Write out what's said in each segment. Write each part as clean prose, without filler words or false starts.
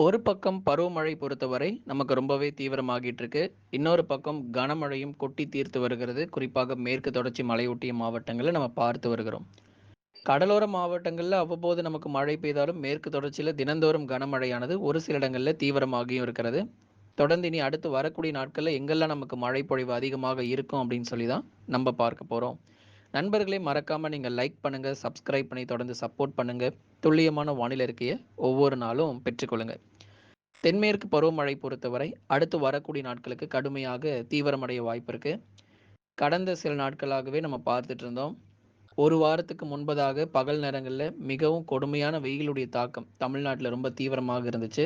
ஒரு பக்கம் பருவமழை பொறுத்தவரை நமக்கு ரொம்பவே தீவிரமாகிட்டு இருக்கு. இன்னொரு பக்கம் கனமழையும் கொட்டி தீர்த்து வருகிறது. குறிப்பாக மேற்கு தொடர்ச்சி மலையொட்டிய மாவட்டங்கள்ல நம்ம பார்த்து வருகிறோம். கடலோர மாவட்டங்கள்ல அவ்வப்போது நமக்கு மழை பெய்தாலும் மேற்கு தொடர்ச்சியில தினந்தோறும் கனமழையானது ஒரு சில இடங்கள்ல தீவிரமாகியும் இருக்கிறது. தொடர்ந்து இனி அடுத்து வரக்கூடிய நாட்கள்ல எங்கெல்லாம் நமக்கு மழை பொழிவு அதிகமாக இருக்கும் அப்படின்னு சொல்லி தான் நம்ம பார்க்க போறோம். நண்பர்களே, மறக்காம நீங்க லைக் பண்ணுங்க, சப்ஸ்கிரைப் பண்ணி தொடர்ந்து சப்போர்ட் பண்ணுங்க. துல்லியமான வானிலை அறிக்கையை ஒவ்வொரு நாளும் பெற்றுக்கொள்ளுங்க. தென்மேற்கு பருவமழை பொறுத்தவரை அடுத்து வரக்கூடிய நாட்களுக்கு கடுமையாக தீவிரமடைய வாய்ப்பு இருக்கு. கடந்த சில நாட்களாகவே நம்ம பார்த்துட்டு இருந்தோம். ஒரு வாரத்துக்கு முன்பதாக பகல் நேரங்களில் மிகவும் கொடுமையான வெயிலுடைய தாக்கம் தமிழ்நாட்டில் ரொம்ப தீவிரமாக இருந்துச்சு.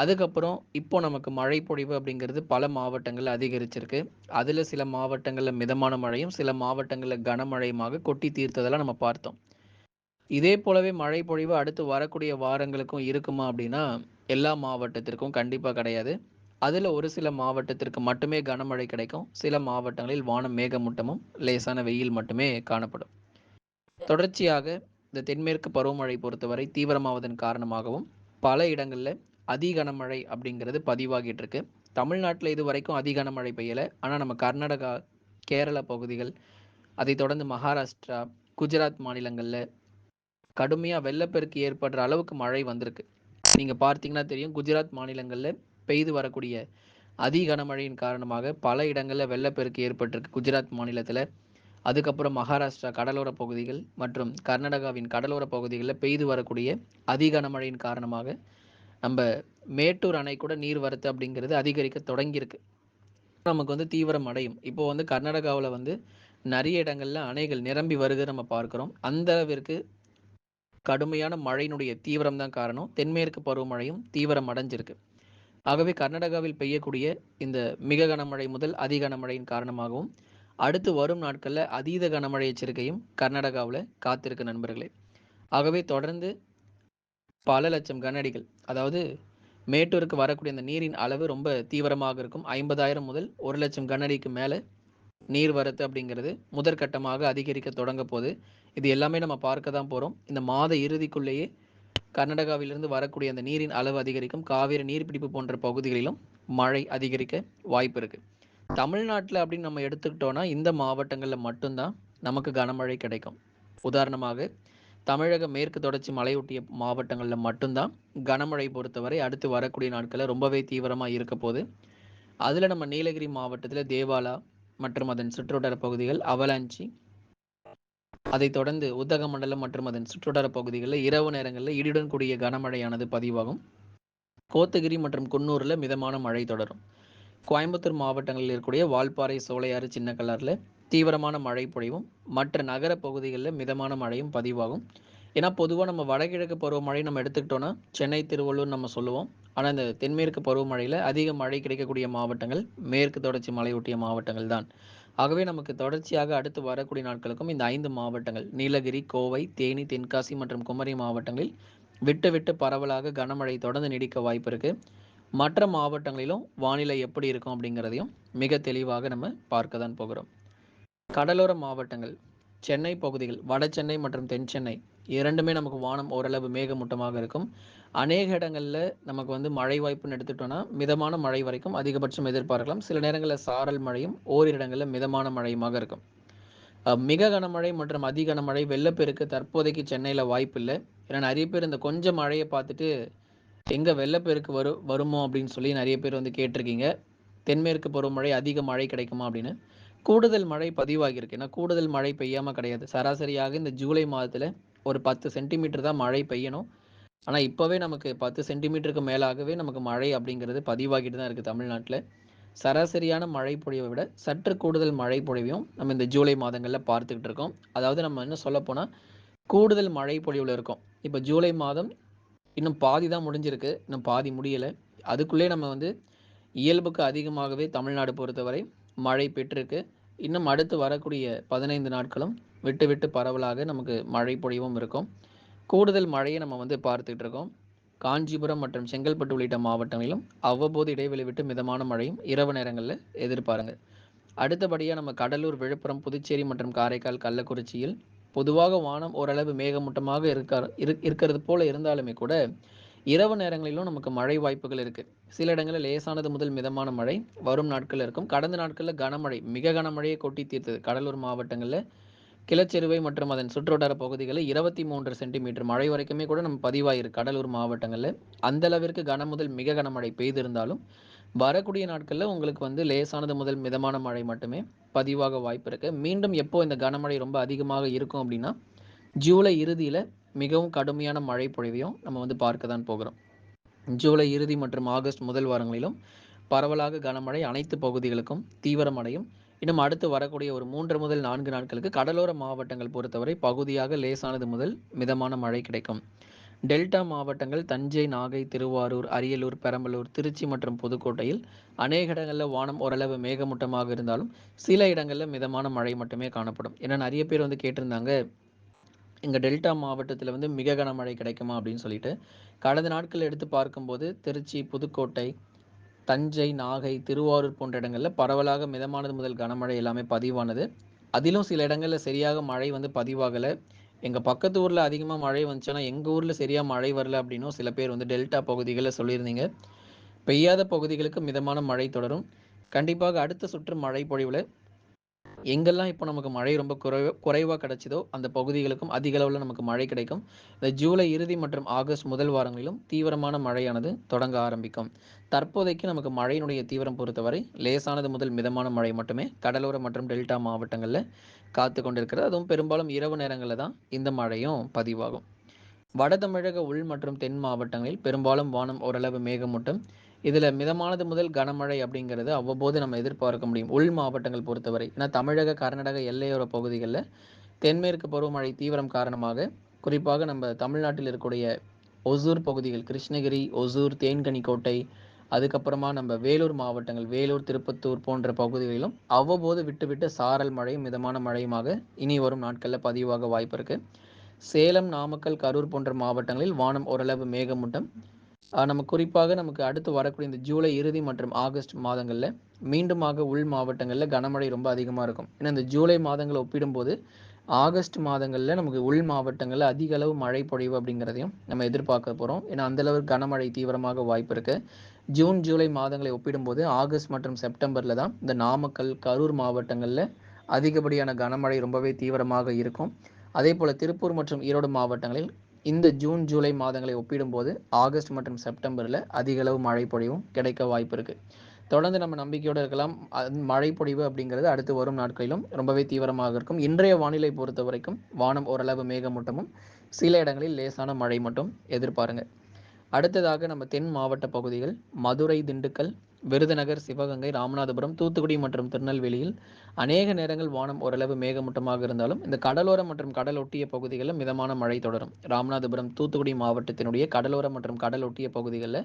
அதுக்கப்புறம் இப்போ நமக்கு மழை பொழிவு அப்படிங்கிறது பல மாவட்டங்களில் அதிகரிச்சிருக்கு. அதில் சில மாவட்டங்களில் மிதமான மழையும் சில மாவட்டங்களில் கனமழையுமாக கொட்டி தீர்த்ததெல்லாம் நம்ம பார்த்தோம். இதே போலவே மழை பொழிவு அடுத்து வரக்கூடிய வாரங்களுக்கும் இருக்குமா அப்படின்னா, எல்லா மாவட்டத்திற்கும் கண்டிப்பா கிடையாது. அதுல ஒரு சில மாவட்டத்திற்கு மட்டுமே கனமழை கிடைக்கும். சில மாவட்டங்களில் வானம் மேகமூட்டமும், லேசான வெயில் மட்டுமே காணப்படும். தொடர்ச்சியாக இந்த தென்மேற்கு பருவமழை பொறுத்தவரை தீவிரமாவதன் காரணமாகவும், பல இடங்கள்ல அதி கனமழை அப்படிங்கிறது பதிவாகிட்டு இருக்கு. தமிழ்நாட்டில் இதுவரைக்கும் அதி கனமழை பெய்யல. ஆனா நம்ம கர்நாடகா, கேரள பகுதிகள், அதைத் தொடர்ந்து மகாராஷ்டிரா, குஜராத் மாநிலங்கள்ல கடுமையா வெள்ளப்பெருக்கு ஏற்படுற அளவுக்கு மழை வந்திருக்கு. நீங்க பார்த்தீங்கன்னா தெரியும், குஜராத் மாநிலங்கள்ல பெய்து வரக்கூடிய அதி கனமழையின் காரணமாக பல இடங்கள்ல வெள்ளப்பெருக்கு ஏற்பட்டிருக்கு குஜராத் மாநிலத்துல. அதுக்கப்புறம் மகாராஷ்டிரா கடலோர பகுதிகள் மற்றும் கர்நாடகாவின் கடலோர பகுதிகளில் பெய்து வரக்கூடிய அதி கனமழையின் காரணமாக நம்ம மேட்டூர் அணை கூட நீர்வரத்து அப்படிங்கிறது அதிகரிக்க தொடங்கியிருக்கு. நமக்கு வந்து தீவிரம் அடையும். இப்போ வந்து கர்நாடகாவில் வந்து நிறைய இடங்கள்ல அணைகள் நிரம்பி வருகிறது நம்ம பார்க்கிறோம். அந்த அளவிற்கு கடுமையான மழையினுடைய தீவிரம் தான் காரணம். தென்மேற்கு பருவமழையும் தீவிரம் அடைஞ்சிருக்கு. ஆகவே கர்நாடகாவில் பெய்யக்கூடிய இந்த மிக கனமழை முதல் அதி கனமழையின் காரணமாகவும் அடுத்து வரும் நாட்கள்ல அதீத கனமழை எச்சரிக்கையும் கர்நாடகாவில் காத்திருக்கு நண்பர்களே. ஆகவே தொடர்ந்து பல லட்சம் கன அடிகள், அதாவது மேட்டூருக்கு வரக்கூடிய அந்த நீரின் அளவு ரொம்ப தீவிரமாக இருக்கும். 50,000 முதல் 1,00,000 கன அடிக்கு மேல நீர் வரத்து அப்படிங்கிறது முதற்கட்டமாக அதிகரிக்க தொடங்க போது. இது எல்லாமே நம்ம பார்க்க தான் போறோம். இந்த மாத இறுதிக்குள்ளேயே கர்நாடகாவிலிருந்து வரக்கூடிய அந்த நீரின் அளவு அதிகரிக்கும். காவிரி நீர்பிடிப்பு போன்ற பகுதிகளிலும் மழை அதிகரிக்க வாய்ப்பு இருக்கு. தமிழ்நாட்டில் அப்படின்னு நம்ம எடுத்துக்கிட்டோம்னா இந்த மாவட்டங்களில் மட்டும்தான் நமக்கு கனமழை கிடைக்கும். உதாரணமாக தமிழக மேற்கு தொடர்ச்சி மலையொட்டிய மாவட்டங்களில் மட்டும்தான் கனமழை பொறுத்தவரை அடுத்து வரக்கூடிய நாட்களில் ரொம்பவே தீவிரமாக இருக்க போது. அதில் நம்ம நீலகிரி மாவட்டத்தில் தேவாலா மற்றும் அதன் சுற்றுவட்டார பகுதிகள், அவலாஞ்சி, அதைத் தொடர்ந்து உதகமண்டலம் மற்றும் அதன் சுற்றுவட்டார பகுதிகளில் இரவு நேரங்களில் இடியுடன் கூடிய கனமழையானது பதிவாகும். கோத்தகிரி மற்றும் குன்னூரில் மிதமான மழை தொடரும். கோயம்புத்தூர் மாவட்டங்களில் இருக்கக்கூடிய வால்பாறை, சோலையாறு, சின்னக்கல்லாறில் தீவிரமான மழை பொழிவும் மற்ற நகர பகுதிகளில் மிதமான மழையும் பதிவாகும். ஏன்னா பொதுவாக நம்ம வடகிழக்கு பருவமழை நம்ம எடுத்துக்கிட்டோன்னா சென்னை, திருவள்ளூர் நம்ம சொல்லுவோம். ஆனால் இந்த தென்மேற்கு பருவமழையில் அதிக மழை கிடைக்கக்கூடிய மாவட்டங்கள் மேற்கு தொடர்ச்சி மலையொட்டிய மாவட்டங்கள் தான். ஆகவே நமக்கு தொடர்ச்சியாக அடுத்து வரக்கூடிய நாட்களுக்கும் இந்த 5 மாவட்டங்கள் நீலகிரி, கோவை, தேனி, தென்காசி மற்றும் குமரி மாவட்டங்களில் விட்டு விட்டு பரவலாக கனமழை தொடர்ந்து நீடிக்க வாய்ப்பு இருக்கு. மற்ற மாவட்டங்களிலும் வானிலை எப்படி இருக்கும் அப்படிங்கிறதையும் மிக தெளிவாக நம்ம பார்க்க தான் போகிறோம். கடலோர மாவட்டங்கள், சென்னை பகுதிகள், வட சென்னை மற்றும் தென் சென்னை இரண்டுமே நமக்கு வானம் ஓரளவு மேகமூட்டமாக இருக்கும். அநேக இடங்கள்ல நமக்கு வந்து மழை வாய்ப்புன்னு எடுத்துட்டோம்னா மிதமான மழை வரைக்கும் அதிகபட்சம் எதிர்பார்க்கலாம். சில நேரங்களில் சாரல் மழையும் ஓரிரு இடங்களில் மிதமான மழையுமாக இருக்கும். மிக கனமழை மற்றும் அதி கனமழை வெள்ளப்பெருக்கு தற்போதைக்கு சென்னையில் வாய்ப்பு இல்லை. ஏன்னா நிறைய பேர் இந்த கொஞ்சம் மழையை பார்த்துட்டு எங்க வெள்ளப்பெருக்கு வருமோ அப்படின்னு சொல்லி நிறைய பேர் வந்து கேட்டிருக்கீங்க. தென்மேற்கு பருவமழை அதிக மழை கிடைக்குமா அப்படின்னு. கூடுதல் மழை பதிவாகியிருக்கு. ஏன்னா கூடுதல் மழை பெய்யாம கிடையாது. சராசரியாக இந்த ஜூலை மாதத்துல ஒரு 10 சென்டிமீட்டர் தான் மழை பெய்யணும். ஆனா இப்பவே நமக்கு 10 சென்டிமீட்டருக்கு மேலாகவே நமக்கு மழை அப்படிங்கிறது பதிவாகிட்டு தான் இருக்கு தமிழ்நாட்டில். சராசரியான மழை பொழிவை விட சற்று கூடுதல் மழை பொழிவையும் நம்ம இந்த ஜூலை மாதங்கள்ல பார்த்துக்கிட்டு இருக்கோம். அதாவது நம்ம என்ன சொல்ல போனா கூடுதல் மழை பொழிவுல இருக்கோம். இப்போ ஜூலை மாதம் இன்னும் பாதி தான் முடிஞ்சிருக்கு. இன்னும் பாதி முடியலை. அதுக்குள்ளே நம்ம வந்து இயல்புக்கு அதிகமாகவே தமிழ்நாடு பொறுத்தவரை மழை பெற்றிருக்கு. இன்னும் அடுத்து வரக்கூடிய 15 நாட்களும் விட்டு விட்டு பரவலாக நமக்கு மழை பொழிவும் இருக்கும். கூடுதல் மழையை நம்ம வந்து பார்த்துட்டு இருக்கோம். காஞ்சிபுரம் மற்றும் செங்கல்பட்டு உள்ளிட்ட மாவட்டங்களிலும் அவ்வப்போது இடைவெளி விட்டு மிதமான மழையும் இரவு நேரங்களில் எதிர்பாருங்க. அடுத்தபடியாக நம்ம கடலூர், விழுப்புரம், புதுச்சேரி மற்றும் காரைக்கால், கள்ளக்குறிச்சியில் பொதுவாக வானம் ஓரளவு மேகமூட்டமாக இருக்கிறது போல இருந்தாலுமே கூட இரவு நேரங்களிலும் நமக்கு மழை வாய்ப்புகள் இருக்கு. சில இடங்களில் லேசானது முதல் மிதமான மழை வரும் நாட்கள்ல இருக்கும். கடந்த நாட்கள்ல கனமழை, மிக கனமழையை கொட்டி தீர்த்தது. கடலூர் மாவட்டங்கள்ல கிளச்சிறுவை மற்றும் அதன் சுற்றுவட்டார பகுதிகளில் 23 சென்டிமீட்டர் மழை வரைக்குமே கூட நம்ம பதிவாயிருக்கு கடலூர் மாவட்டங்கள்ல. அந்த அளவிற்கு கன முதல் மிக கனமழை பெய்திருந்தாலும், வரக்கூடிய நாட்கள்ல உங்களுக்கு வந்து லேசானது முதல் மிதமான மழை மட்டுமே பதிவாக வாய்ப்பு இருக்கு. மீண்டும் எப்போ இந்த கனமழை ரொம்ப அதிகமாக இருக்கும் அப்படின்னா, ஜூலை இறுதியில மிகவும் கடுமையான மழை பொழிவையும் நம்ம வந்து பார்க்க தான் போகிறோம். ஜூலை இறுதி மற்றும் ஆகஸ்ட் முதல் வாரங்களிலும் பரவலாக கனமழை அனைத்து பகுதிகளுக்கும் தீவிரமடையும். இன்னும் அடுத்து வரக்கூடிய ஒரு 3 முதல் 4 நாட்களுக்கு கடலோர மாவட்டங்கள் பொறுத்தவரை பகுதியாக லேசானது முதல் மிதமான மழை கிடைக்கும். டெல்டா மாவட்டங்கள் தஞ்சை, நாகை, திருவாரூர், அரியலூர், பெரம்பலூர், திருச்சி மற்றும் புதுக்கோட்டையில் அநேக இடங்களில் வானம் ஓரளவு மேகமூட்டமாக இருந்தாலும் சில இடங்களில் மிதமான மழை மட்டுமே காணப்படும். ஏன்னா நிறைய பேர் வந்து கேட்டிருந்தாங்க, எங்கள் டெல்டா மாவட்டத்தில் வந்து மிக கனமழை கிடைக்குமா அப்படின்னு சொல்லிட்டு. கடந்த நாட்கள் எடுத்து பார்க்கும்போது திருச்சி, புதுக்கோட்டை, தஞ்சை, நாகை, திருவாரூர் போன்ற இடங்களில் பரவலாக மிதமானது முதல் கனமழை எல்லாமே பதிவானது. அதிலும் சில இடங்களில் சரியாக மழை வந்து பதிவாகலை. எங்கள் பக்கத்து ஊரில் அதிகமாக மழை வந்துச்சுன்னா எங்கள் ஊரில் சரியாக மழை வரல அப்படின்னும் சில பேர் வந்து டெல்டா பகுதிகளில் சொல்லியிருந்தீங்க. பெய்யாத பகுதிகளுக்கு மிதமான மழை தொடரும். கண்டிப்பாக அடுத்த சுற்று மழை பொழிவில் எங்கெல்லாம் இப்போ நமக்கு மழை ரொம்ப குறைவாக கிடைச்சதோ அந்த பகுதிகளுக்கும் அதிக அளவில் நமக்கு மழை கிடைக்கும். இந்த ஜூலை இறுதி மற்றும் ஆகஸ்ட் முதல் வாரங்களிலும் தீவிரமான மழையானது தொடங்க ஆரம்பிக்கும். தற்போதைக்கு நமக்கு மழையினுடைய தீவிரம் பொறுத்தவரை லேசானது முதல் மிதமான மழை மட்டுமே கடலோர மற்றும் டெல்டா மாவட்டங்களில் காத்து கொண்டிருக்கிறது. அதுவும் பெரும்பாலும் இரவு நேரங்களில் தான் இந்த மழையும் பதிவாகும். வட தமிழக உள் மற்றும் தென் மாவட்டங்களில் பெரும்பாலும் வானம் ஓரளவு மேகமூட்டம். இதில் மிதமானது முதல் கனமழை அப்படிங்கிறது அவ்வப்போது நம்ம எதிர்பார்க்க முடியும் உள் மாவட்டங்கள் பொறுத்தவரை. ஏன்னா தமிழக கர்நாடக எல்லையோர பகுதிகளில் தென்மேற்கு பருவமழை தீவிரம் காரணமாக குறிப்பாக நம்ம தமிழ்நாட்டில் இருக்கக்கூடிய ஒசூர் பகுதிகள், கிருஷ்ணகிரி, ஒசூர், தேன்கனிக்கோட்டை, அதுக்கப்புறமா நம்ம வேலூர் மாவட்டங்கள், வேலூர், திருப்பத்தூர் போன்ற பகுதிகளிலும் அவ்வப்போது விட்டு விட்டு சாரல் மழையும் மிதமான மழையுமாக இனி வரும் நாட்களில் பதிவாக வாய்ப்பு இருக்கு. சேலம், நாமக்கல், கரூர் போன்ற மாவட்டங்களில் வானம் ஓரளவு மேகமூட்டம். நம்ம குறிப்பாக நமக்கு அடுத்து வரக்கூடிய இந்த ஜூலை இறுதி மற்றும் ஆகஸ்ட் மாதங்களில் மீண்டுமாக உள் மாவட்டங்களில் கனமழை ரொம்ப அதிகமாக இருக்கும். ஏன்னா இந்த ஜூலை மாதங்களை ஒப்பிடும்போது ஆகஸ்ட் மாதங்களில் நமக்கு உள் மாவட்டங்களில் அதிக அளவு மழை பொழிவு அப்படிங்கிறதையும் நம்ம எதிர்பார்க்க போகிறோம். ஏன்னா அந்தளவு கனமழை தீவிரமாக வாய்ப்பு இருக்குது. ஜூன், ஜூலை மாதங்களை ஒப்பிடும்போது ஆகஸ்ட் மற்றும் செப்டம்பரில் தான் இந்த நாமக்கல், கரூர் மாவட்டங்களில் அதிகப்படியான கனமழை ரொம்பவே தீவிரமாக இருக்கும். அதே போல் திருப்பூர் மற்றும் ஈரோடு மாவட்டங்களில் இந்த ஜூன், ஜூலை மாதங்களை ஒப்பிடும்போது ஆகஸ்ட் மற்றும் செப்டம்பரில் அதிக அளவு மழை பொழிவும் கிடைக்க வாய்ப்பு இருக்குது. தொடர்ந்து நம்ம நம்பிக்கையோடு இருக்கலாம். மழை பொழிவு அப்படிங்கிறது அடுத்து வரும் நாட்களிலும் ரொம்பவே தீவிரமாக இருக்கும். இன்றைய வானிலை பொறுத்த வரைக்கும் வானம் ஓரளவு மேகமூட்டமும் சில இடங்களில் லேசான மழை மட்டும் எதிர்பாருங்க. அடுத்ததாக நம்ம தென் மாவட்ட பகுதிகள் மதுரை, திண்டுக்கல், விருதுநகர், சிவகங்கை, ராமநாதபுரம், தூத்துக்குடி மற்றும் திருநெல்வேலியில் அநேக நேரங்கள் வானம் ஓரளவு மேகமூட்டமாக இருந்தாலும் இந்த கடலோரம் மற்றும் கடல் ஒட்டிய பகுதிகளில் மிதமான மழை தொடரும். ராமநாதபுரம், தூத்துக்குடி மாவட்டத்தினுடைய கடலோரம் மற்றும் கடல் ஒட்டிய பகுதிகளில்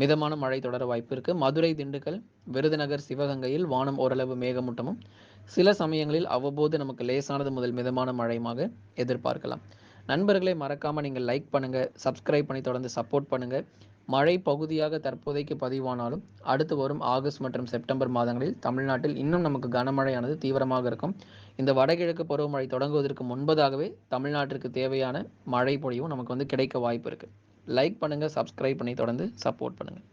மிதமான மழை தொடர வாய்ப்பு இருக்கு. மதுரை, திண்டுக்கல், விருதுநகர், சிவகங்கையில் வானம் ஓரளவு மேகமூட்டமும் சில சமயங்களில் அவ்வப்போது நமக்கு லேசானது முதல் மிதமான மழையுமாக எதிர்பார்க்கலாம். நண்பர்களை மறக்காம நீங்கள் லைக் பண்ணுங்க, சப்ஸ்கிரைப் பண்ணி தொடர்ந்து சப்போர்ட் பண்ணுங்க. மழை பகுதியாக தற்போதைக்கு பதிவானாலும் அடுத்து வரும் ஆகஸ்ட் மற்றும் செப்டம்பர் மாதங்களில் தமிழ்நாட்டில் இன்னும் நமக்கு கனமழையானது தீவிரமாக இருக்கும். இந்த வடகிழக்கு பருவமழை தொடங்குவதற்கு முன்பதாகவே தமிழ்நாட்டிற்கு தேவையான மழை பொழிவும் நமக்கு வந்து கிடைக்க வாய்ப்பு இருக்கு. லைக் பண்ணுங்க, சப்ஸ்கிரைப் பண்ணி தொடர்ந்து சப்போர்ட் பண்ணுங்க.